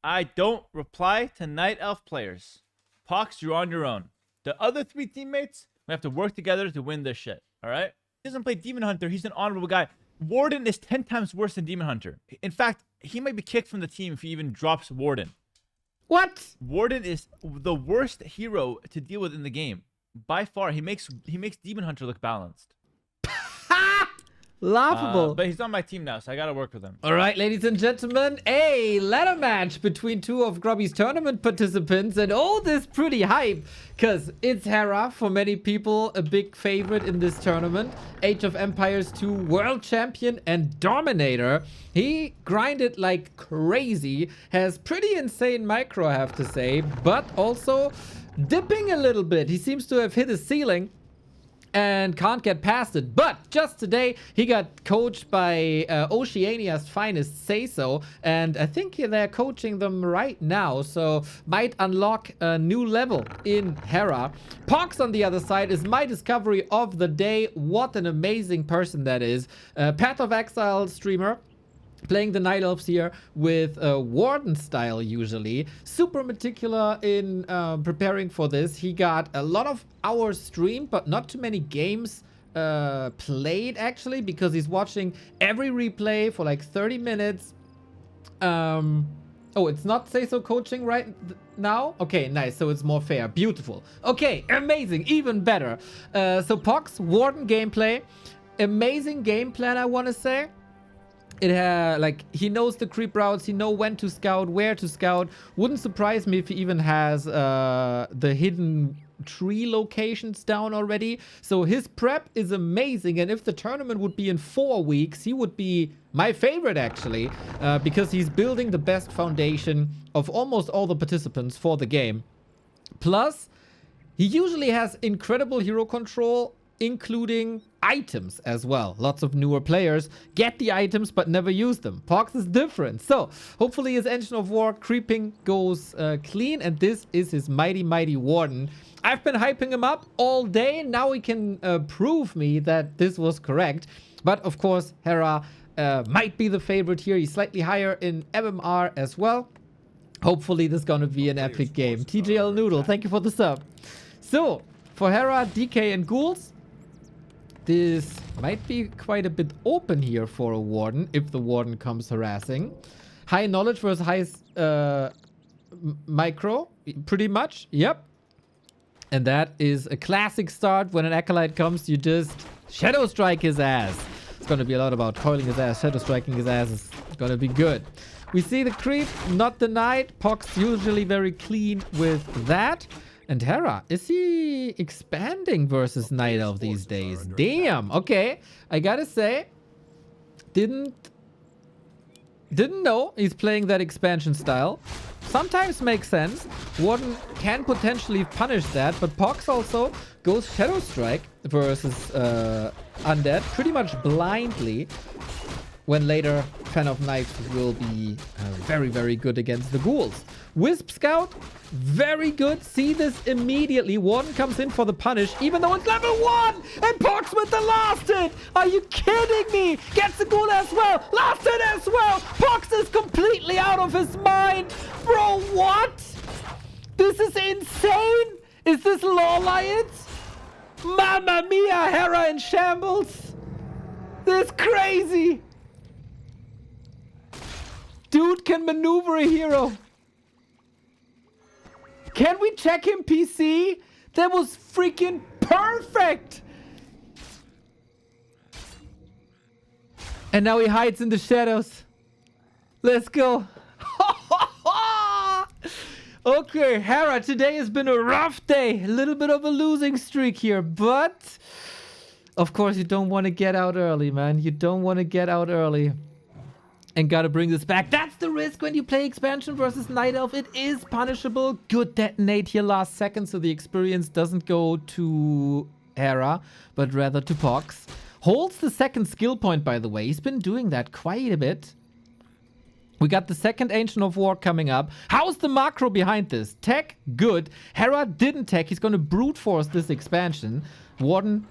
I don't reply to Night Elf players. Pohx, you're on your own. The other 3 teammates, we have to work together to win this shit. All right? He doesn't play Demon Hunter. He's an honorable guy. Warden is 10 times worse than Demon Hunter. In fact, he might be kicked from the team if he even drops Warden. What? Warden is the worst hero to deal with in the game. By far, he makes Demon Hunter look balanced. Laughable. But he's on my team now, so I gotta work with him. All right, ladies and gentlemen, a ladder match between 2 of Grubby's tournament participants, and all this pretty hype, because it's Hera, for many people, a big favorite in this tournament. Age of Empires 2 World Champion and Dominator. He grinded like crazy, has pretty insane micro, I have to say, but also dipping a little bit. He seems to have hit his ceiling and can't get past it. But just today, he got coached by Oceania's finest Say So, and I think they're coaching them right now, so might unlock a new level in Hera. Pohx on the other side is my discovery of the day. What an amazing person that is. Path of Exile streamer. Playing the Night Elves here with Warden style usually. Super meticulous in preparing for this. He got a lot of hours streamed, but not too many games played actually, because he's watching every replay for like 30 minutes. Oh, it's not Say So coaching right now? Okay, nice. So it's more fair. Beautiful. Okay, amazing. Even better. So Pohx, Warden gameplay. Amazing game plan, I want to say. It like, he knows the creep routes, he knows when to scout, where to scout. Wouldn't surprise me if he even has the hidden tree locations down already. So his prep is amazing, and if the tournament would be in 4 weeks, he would be my favorite actually, because he's building the best foundation of almost all the participants for the game. Plus, he usually has incredible hero control, including items as well. Lots of newer players get the items but never use them. Pohx is different. So hopefully his Engine of War creeping goes clean, and this is his mighty Warden. I've been hyping him up all day. Now he can prove me that this was correct. But of course, Hera might be the favorite here. He's slightly higher in MMR as well. Hopefully this is gonna be an epic game. TJL Noodle, thank you for the sub. So for Hera, DK and Ghouls, this might be quite a bit open here for a Warden, if the Warden comes harassing. High knowledge versus high micro, pretty much, yep. And that is a classic start. When an Acolyte comes, you just Shadow Strike his ass. It's gonna be a lot about coiling his ass. Shadow Striking his ass is gonna be good. We see the creep, not denied. Pohx usually very clean with that. And Hera, is he expanding versus Night Elf these days? Damn, okay. I gotta say, didn't know he's playing that expansion style. Sometimes makes sense. Warden can potentially punish that, but Pohx also goes Shadow Strike versus Undead pretty much blindly, when later Fan of Knights will be very good against the Ghouls. Wisp Scout, very good. See this immediately. Warden comes in for the punish, even though it's level 1! And Pohx with the last hit! Are you kidding me? Gets the ghoul as well! Last hit as well! Pohx is completely out of his mind! Bro, what? This is insane! Is this Law Alliance? Mamma mia, Hera in shambles! This is crazy! Dude can maneuver a hero. Can we check him PC? That was freaking perfect! And now he hides in the shadows. Let's go. Okay, Hera, today has been a rough day. A little bit of a losing streak here, but of course you don't want to get out early, man. You don't want to get out early. And gotta bring this back. That's the risk when you play expansion versus Night Elf. It is punishable. Good detonate here last second, so the experience doesn't go to Hera, but rather to Pohx. Holds the second skill point, by the way. He's been doing that quite a bit. We got the second Ancient of War coming up. How's the macro behind this? Tech, good. Hera didn't tech. He's gonna brute force this expansion. Warden,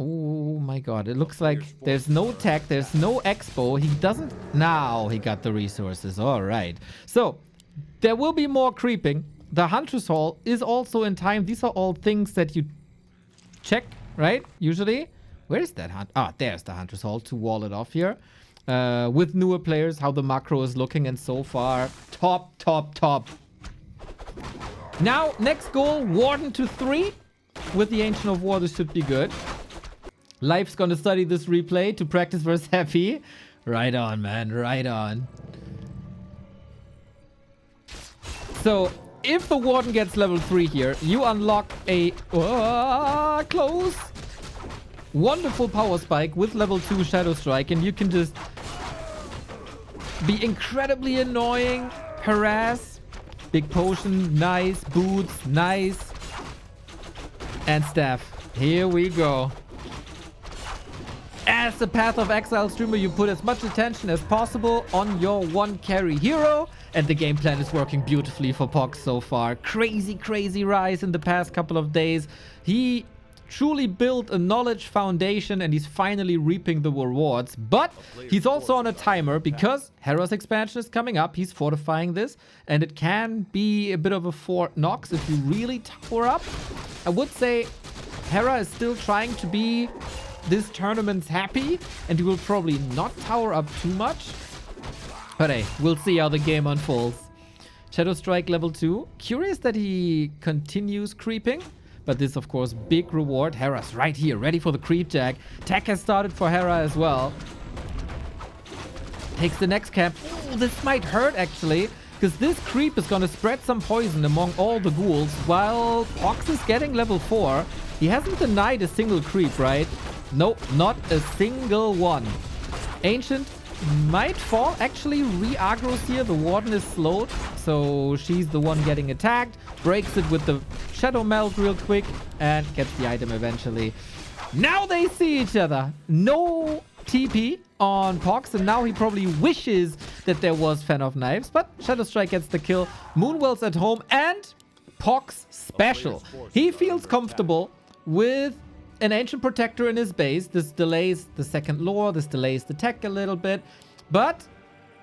oh my god, it looks like there's no tech, there's no expo. He doesn't... Now he got the resources. All right. So, There will be more creeping. The Huntress Hall is also in time. These are all things that you check, right? Usually. Where is that hunt? Ah, there's the Huntress Hall to wall it off here. With newer players, how the macro is looking, and so far, top, top, top. Now, next goal, Warden to 3. With the Ancient of War, this should be good. Life's gonna study this replay to practice versus Happy. Right on, man. Right on. So, if the Warden gets level 3 here, you unlock a... close! Wonderful power spike with level 2 Shadow Strike, and you can just be incredibly annoying, harass. Big potion, nice. Boots, nice. And staff. Here we go. As a Path of Exile streamer, you put as much attention as possible on your one carry hero, and the game plan is working beautifully for Pohx so far. Crazy, crazy rise in the past couple of days. He truly built a knowledge foundation, and he's finally reaping the rewards. But he's also on a timer because Hera's expansion is coming up. He's fortifying this, and it can be a bit of a Fort Knox if you really tower up. I would say Hera is still trying to be this tournament's Happy, and he will probably not tower up too much. But hey, we'll see how the game unfolds. Shadow Strike level 2. Curious that he continues creeping. But this, of course, big reward. Hera's right here, ready for the creep jack. Tech has started for Hera as well. Takes the next camp. Ooh, this might hurt, actually. Because this creep is going to spread some poison among all the ghouls. While Pohx is getting level 4. He hasn't denied a single creep, right? Nope, not a single one. Ancient might fall. Actually, re-aggros here. The Warden is slowed. So she's the one getting attacked. Breaks it with the Shadow Melt real quick. And gets the item eventually. Now they see each other. No TP on Pohx. And now he probably wishes that there was Fan of Knives. But Shadow Strike gets the kill. Moonwell's at home. And Pohx special. He feels comfortable with an Ancient Protector in his base. This delays the second lore. This delays the tech a little bit. But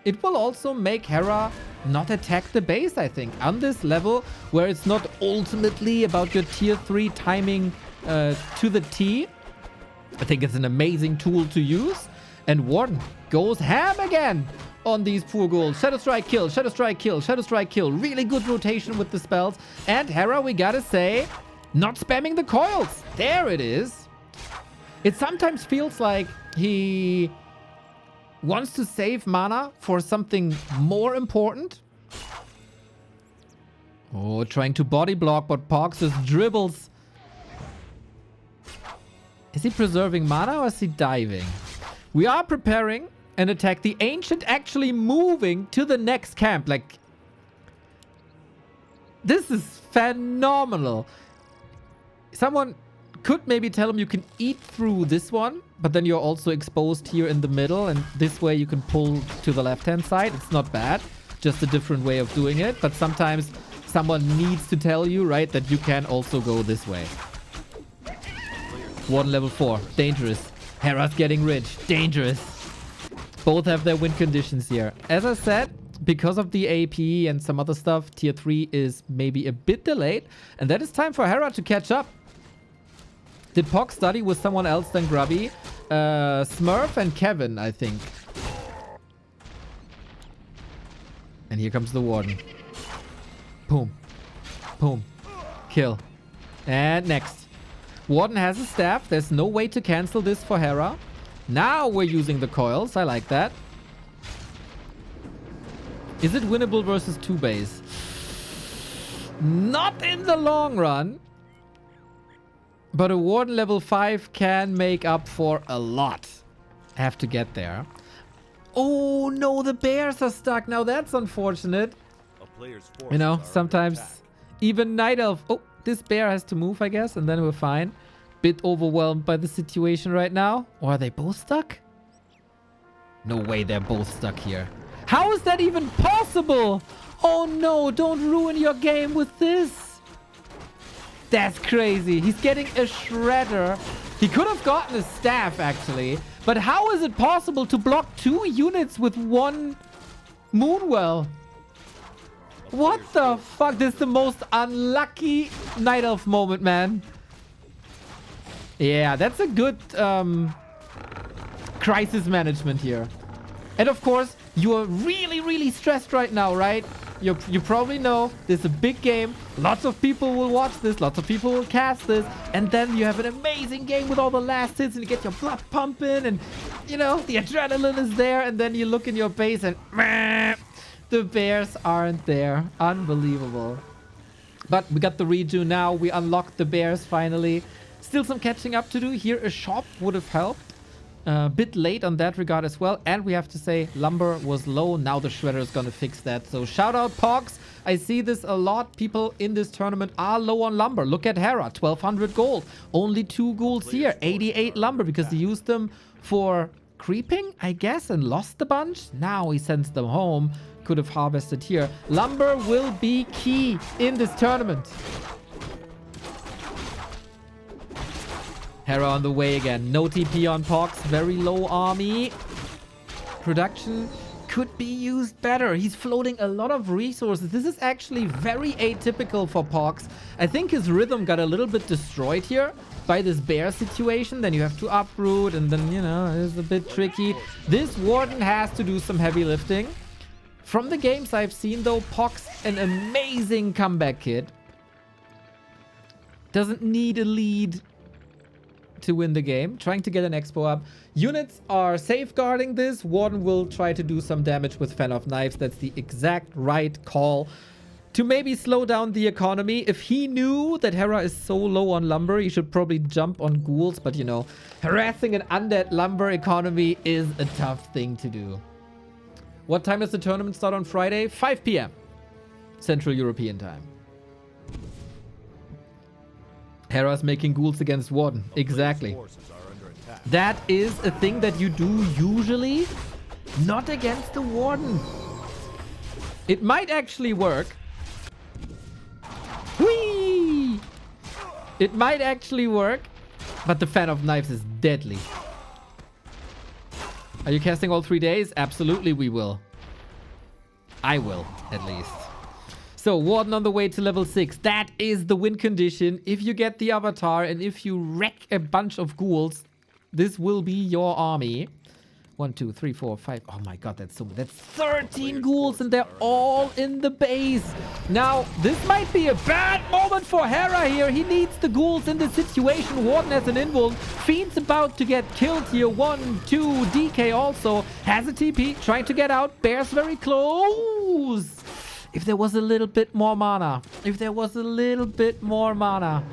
it will also make Hera not attack the base, I think. On this level, where it's not ultimately about your tier 3 timing to the T. I think it's an amazing tool to use. And Warden goes ham again on these poor ghouls. Shadow Strike kill, Shadow Strike kill, Shadow Strike kill. Really good rotation with the spells. And Hera, we gotta say, not spamming the coils. There it is. It sometimes feels like he wants to save mana for something more important. Oh, trying to body block, but Pohx just dribbles. Is he preserving mana or is he diving? We are preparing an attack. The Ancient actually moving to the next camp. Like, this is phenomenal. Someone could maybe tell him you can eat through this one, but then you're also exposed here in the middle, and this way you can pull to the left-hand side. It's not bad, just a different way of doing it. But sometimes someone needs to tell you, right, that you can also go this way. Warden level 4, dangerous. Hera's getting rich, dangerous. Both have their win conditions here. As I said, because of the AP and some other stuff, tier 3 is maybe a bit delayed. And that is time for Hera to catch up. Did Pohx study with someone else than Grubby? Smurf and Kevin, I think. And here comes the Warden. Boom. Boom. Kill. And next. Warden has a staff. There's no way to cancel this for Hera. Now we're using the coils. I like that. Is it winnable versus 2 base? Not in the long run. But a Warden level 5 can make up for a lot. Have to get there. Oh no, the bears are stuck. Now that's unfortunate. You know, sometimes even Night Elf. Oh, this bear has to move, I guess, and then we're fine. Bit overwhelmed by the situation right now. Or are they both stuck? No way they're both stuck here. How is that even possible? Oh no, don't ruin your game with this. That's crazy. He's getting a shredder. He could have gotten a staff, actually. But how is it possible to block 2 units with 1 Moonwell? What the fuck? This is the most unlucky Night Elf moment, man. Yeah, that's a good crisis management here. And of course, you are really, really stressed right now, right? You probably know this is a big game. Lots of people will watch this. Lots of people will cast this. And then you have an amazing game with all the last hits and you get your blood pumping and, you know, the adrenaline is there. And then you look in your base and the bears aren't there. Unbelievable. But we got the redo now. We unlocked the bears finally. Still some catching up to do. Here a shop would have helped. A bit late on that regard as well. And we have to say lumber was low. Now the shredder is going to fix that. So shout out Pohx. I see this a lot. People in this tournament are low on lumber. Look at Hera, 1200 gold. Only 2 ghouls here. 88 lumber because he used them for creeping, I guess, and lost a bunch. Now he sends them home. Could have harvested here. Lumber will be key in this tournament. Hera on the way again. No TP on Pohx. Very low army. Production could be used better. He's floating a lot of resources. This is actually very atypical for Pohx. I think his rhythm got a little bit destroyed here by this bear situation. Then you have to uproot and then, you know, it's a bit tricky. This Warden has to do some heavy lifting. From the games I've seen though, Pohx, an amazing comeback kid. Doesn't need a lead to win the game. Trying to get an expo up. Units are safeguarding this. Warden will try to do some damage with Fan of Knives. That's the exact right call to maybe slow down the economy. If he knew that Hera is so low on lumber, he should probably jump on ghouls. But, you know, harassing an undead lumber economy is a tough thing to do. What time does the tournament start on Friday? 5 p.m. Central European time. Hera's making ghouls against Warden. Exactly. That is a thing that you do usually, not against the Warden. It might actually work. Whee! It might actually work, but the Fan of Knives is deadly. Are you casting all 3 days? Absolutely, we will. I will, at least. So, Warden on the way to level 6. That is the win condition. If you get the Avatar and if you wreck a bunch of ghouls, this will be your army. 1, 2, 3, 4, 5. Oh my god, that's so... That's 13 ghouls and they're all in the base. Now, this might be a bad moment for Hera here. He needs the ghouls in this situation. Warden has an invuln. Fiend's about to get killed here. 1, 2. DK also has a TP. Trying to get out. Bear's very close. If there was a little bit more mana. If there was a little bit more mana.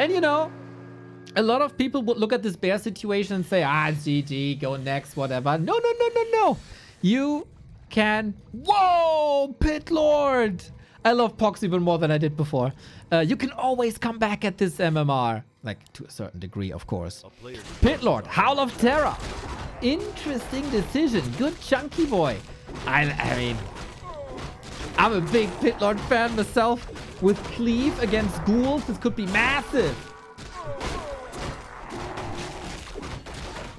And you know, a lot of people would look at this bear situation and say, ah, GG, go next, whatever. No, no, no, no, no. You can... Whoa, Pit Lord. I love Pohx even more than I did before. You can always come back at this MMR. Like, to a certain degree, of course. Pit Lord, Howl of Terror. Interesting decision. Good chunky boy. I mean... I'm a big Pit Lord fan myself. With Cleave against ghouls, this could be massive.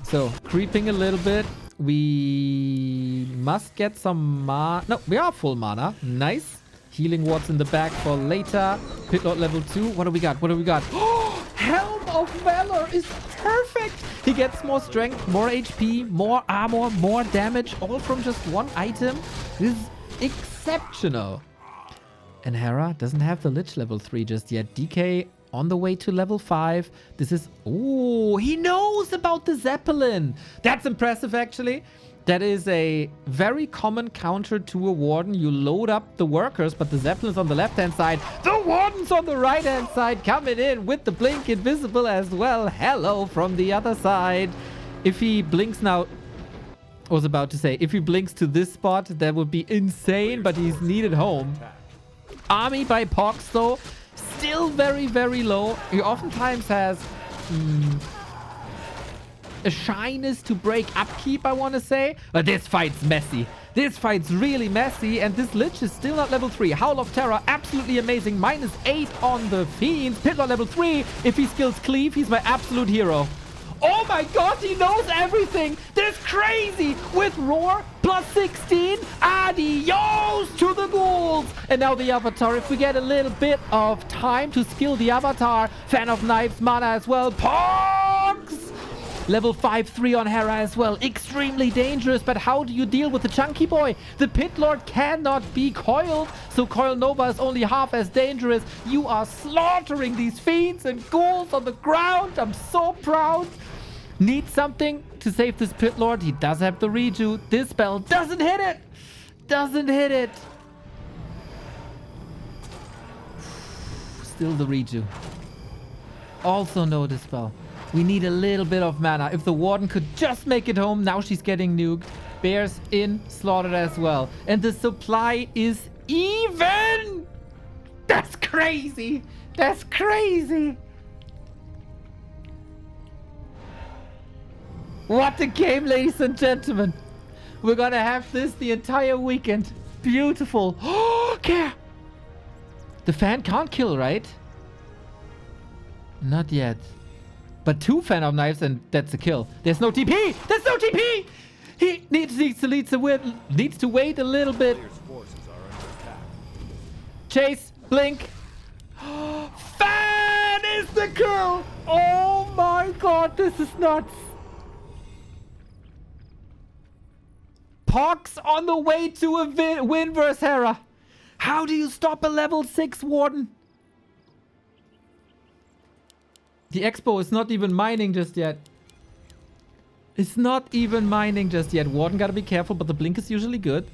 So, creeping a little bit. We must get some mana. No, we are full mana. Nice. Healing wards in the back for later. Pit Lord level 2. What do we got? What do we got? Oh, Helm of Valor is perfect. He gets more strength, more HP, more armor, more damage. All from just one item. This is exceptional. And Hera doesn't have the Lich level 3 just yet. DK on the way to level 5. This is... Oh, he knows about the Zeppelin. That's impressive, actually. That is a very common counter to a Warden. You load up the workers, but the Zeppelin's on the left-hand side. The Warden's on the right-hand side, coming in with the Blink Invisible as well. Hello from the other side. If he blinks now... I was about to say, if he blinks to this spot, that would be insane, but he's needed home. Army by Pohx, though, still very, very low. He oftentimes has a shyness to break upkeep, I want to say. But this fight's messy. This fight's really messy, and this Lich is still not level 3. Howl of Terror, absolutely amazing. -8 on the Fiends. Pit Lord level 3. If he skills Cleave, he's my absolute hero. Oh my god, he knows everything. That's crazy. With Roar, plus 16. Adios to the ghouls. And now the avatar. If we get a little bit of time to skill the avatar. Fan of Knives, mana as well. Pohx! Level 5-3 on Hera as well. Extremely dangerous, but how do you deal with the chunky boy? The Pit Lord cannot be coiled, so Coil Nova is only half as dangerous. You are slaughtering these fiends and ghouls on the ground. I'm so proud. Need something to save this Pit Lord. He does have the reju. This spell doesn't hit it. Doesn't hit it. Still the reju. Also no dispel. We need a little bit of mana. If the Warden could just make it home. Now she's getting nuked. Bears in, slaughtered as well. And the supply is even. That's crazy. That's crazy. What a game, ladies and gentlemen. We're gonna have this the entire weekend. Beautiful. Oh, care. The fan can't kill, right? Not yet. But 2 Fan of Knives and that's a kill. There's no TP! There's no TP! He needs to wait a little bit. Chase, blink. Fan is the kill! Oh my god, this is nuts. Pohx on the way to a win versus Hera. How do you stop a level 6 Warden? The Expo is not even mining just yet. It's not even mining just yet. Warden gotta be careful, but the blink is usually good.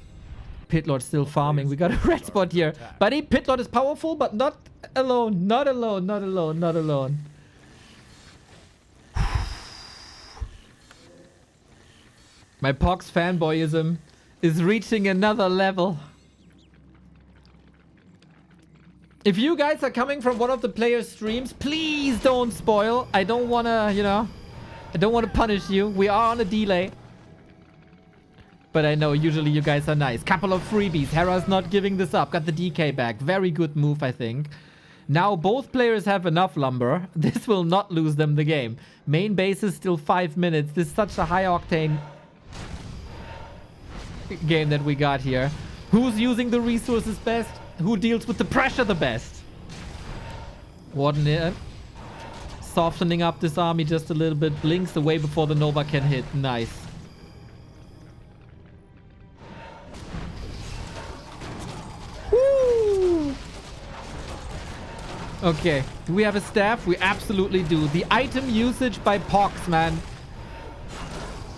Pit Lord still farming. We got a red spot here. Buddy, Pit Lord is powerful, but not alone. Not alone. Not alone. Not alone. My Pohx fanboyism is reaching another level. If you guys are coming from one of the players' streams, please don't spoil. I don't want to, you know, I don't want to punish you. We are on a delay. But I know usually you guys are nice. Couple of freebies. Hera's not giving this up. Got the DK back. Very good move, I think. Now both players have enough lumber. This will not lose them the game. Main base is still 5 minutes. This is such a high octane game that we got here. Who's using the resources best? Who deals with the pressure the best? Warden here. Softening up this army just a little bit. Blinks away before the Nova can hit. Nice. Woo! Okay. Do we have a staff? We absolutely do. The item usage by Pohx, man.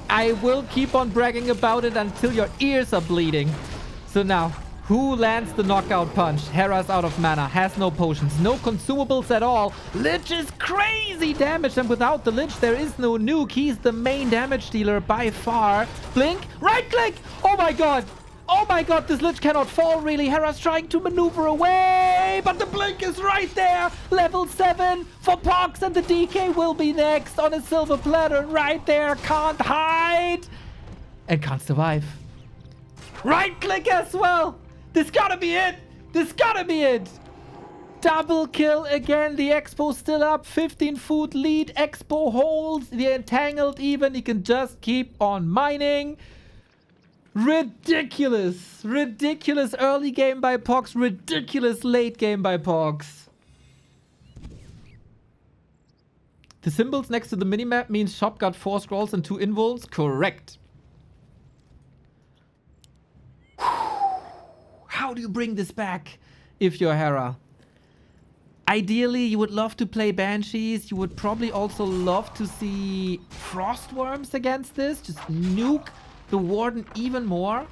I will keep on bragging about it until your ears are bleeding. So now, who lands the knockout punch? Hera's out of mana, has no potions, no consumables at all. Lich is crazy damage, and without the Lich, there is no nuke. He's the main damage dealer by far. Blink, right click. Oh my god. Oh my god, this Lich cannot fall really. Hera's trying to maneuver away, but the blink is right there. Level 7 for Pohx, and the DK will be next on a silver platter right there. Can't hide and can't survive. Right click as well. This gotta be it. This gotta be it. Double kill again. The Expo still up. 15 food lead. Expo holds. The entangled even. He can just keep on mining. Ridiculous. Ridiculous early game by Pohx. Ridiculous late game by Pohx. The symbols next to the minimap means shop got 4 scrolls and 2 invols. Correct. How do you bring this back if you're Hera? Ideally, you would love to play Banshees. You would probably also love to see Frostworms against this. Just nuke the Warden even more.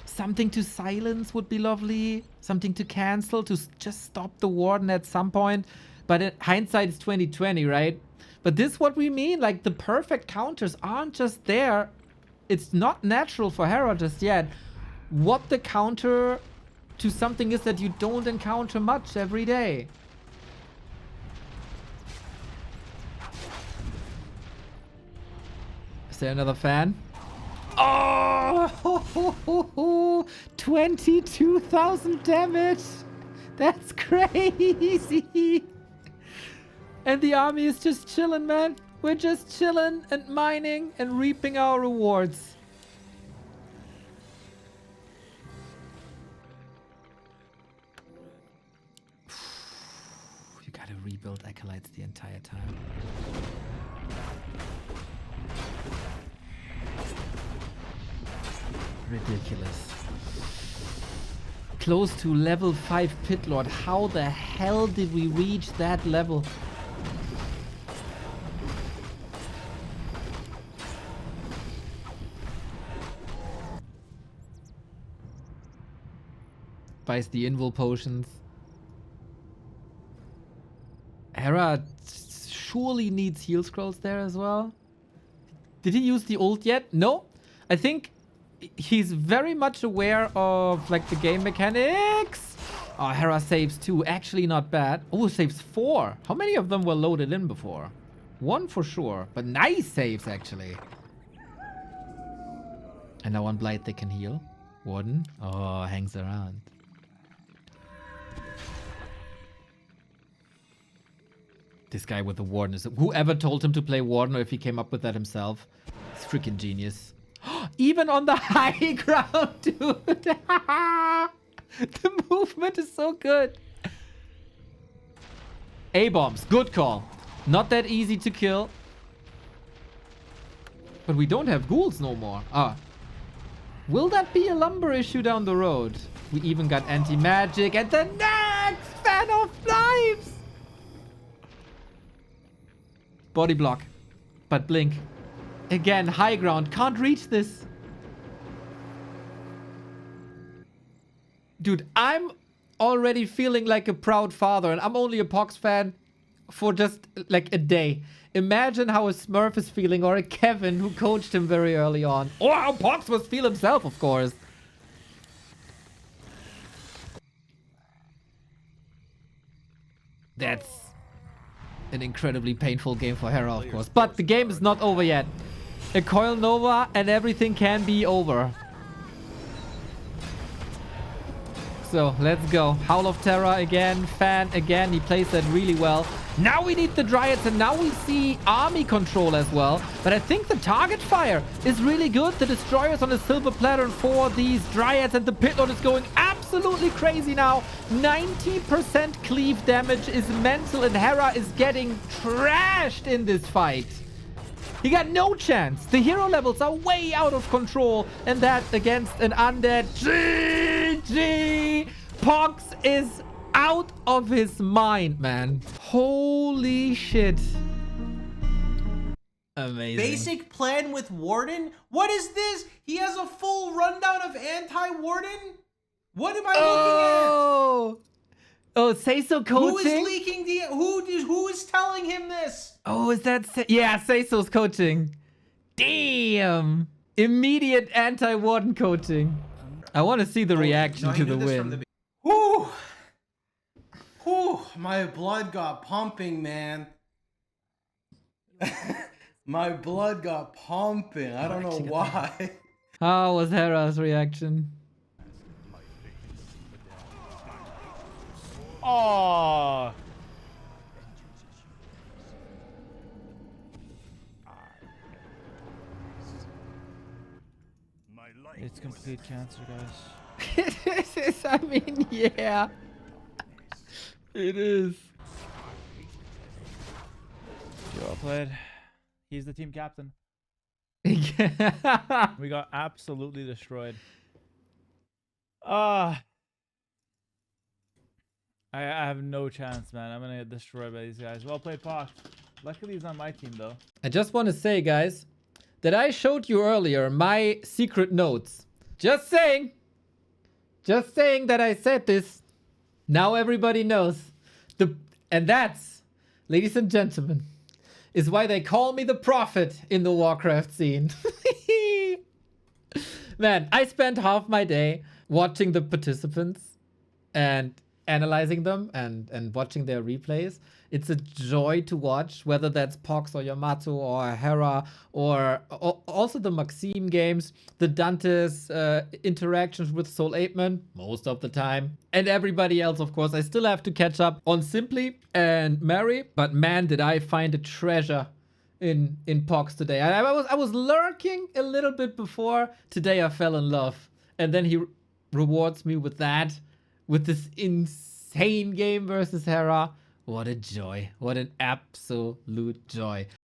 Something to silence would be lovely. Something to cancel to just stop the Warden at some point. But in hindsight, it's 2020, right? But this is what we mean. Like, the perfect counters aren't just there. It's not natural for Hera just yet. What the counter to something is that you don't encounter much every day. Is there another fan? Oh, 22,000 damage. That's crazy. And the army is just chilling, man. We're just chilling and mining and reaping our rewards. You gotta rebuild acolytes the entire time. Ridiculous. Close to level 5 Pit Lord. How the hell did we reach that level? Buys the invul potions. Hera surely needs heal scrolls there as well. Did he use the ult yet? No. I think he's very much aware of like the game mechanics. Oh, Hera saves 2. Actually not bad. Oh, saves 4. How many of them were loaded in before? 1 for sure. But nice saves actually. And now on Blight they can heal. Warden. Oh, hangs around. This guy with the Warden is... Whoever told him to play Warden, or if he came up with that himself, it's freaking genius. Even on the high ground, dude. The movement is so good. A-bombs. Good call. Not that easy to kill. But we don't have ghouls no more. Ah. Will that be a lumber issue down the road? We even got anti-magic and the next fan of lives. Body block. But blink. Again, high ground. Can't reach this. Dude, I'm already feeling like a proud father. And I'm only a Pohx fan for just like a day. Imagine how a Smurf is feeling. Or a Kevin who coached him very early on. Or how Pohx must feel himself, of course. That's an incredibly painful game for Hera, of course. But the game is not over yet. A Coil Nova and everything can be over. So, let's go. Howl of Terror again. Fan again. He plays that really well. Now we need the Dryads and now we see army control as well. But I think the target fire is really good. The Destroyer's on a silver platter for these Dryads and the Pit Lord is going absolutely crazy now. 90% cleave damage is mental and Hera is getting trashed in this fight. He got no chance. The hero levels are way out of control. And that against an undead. GG! Pohx is out of his mind, man. Holy shit. Amazing. Basic plan with Warden? What is this? He has a full rundown of anti-Warden? What am I looking at? Oh, say so coaching? Who is leaking the... Who is telling him this? Oh, is that... Yeah, say so's coaching. Damn. Immediate anti-Warden coaching. I want to see the reaction to the win. Whew. Whew. My blood got pumping, man. My blood got pumping. I don't know why. How was Hera's reaction? Oh. It's complete cancer, guys. I mean, yeah. It is. Well played. He's the team captain. We got absolutely destroyed. I have no chance, man. I'm gonna get destroyed by these guys. Well played, Pohx. Luckily he's on my team, though. I just want to say, guys, that I showed you earlier my secret notes. Just saying. Just saying that I said this. Now everybody knows. And that's, ladies and gentlemen, is why they call me the prophet in the Warcraft scene. Man, I spent half my day watching the participants and analyzing them and watching their replays. It's a joy to watch, whether that's Pohx or Yamato or Hera or also the Maxime games, the Dante's interactions with Soul Apeman most of the time, and everybody else, of course. I still have to catch up on Simply and Mary, but man, did I find a treasure in Pohx today. I was lurking a little bit before. Today I fell in love, and then he rewards me with that, with this insane game versus Hera. What a joy. What an absolute joy.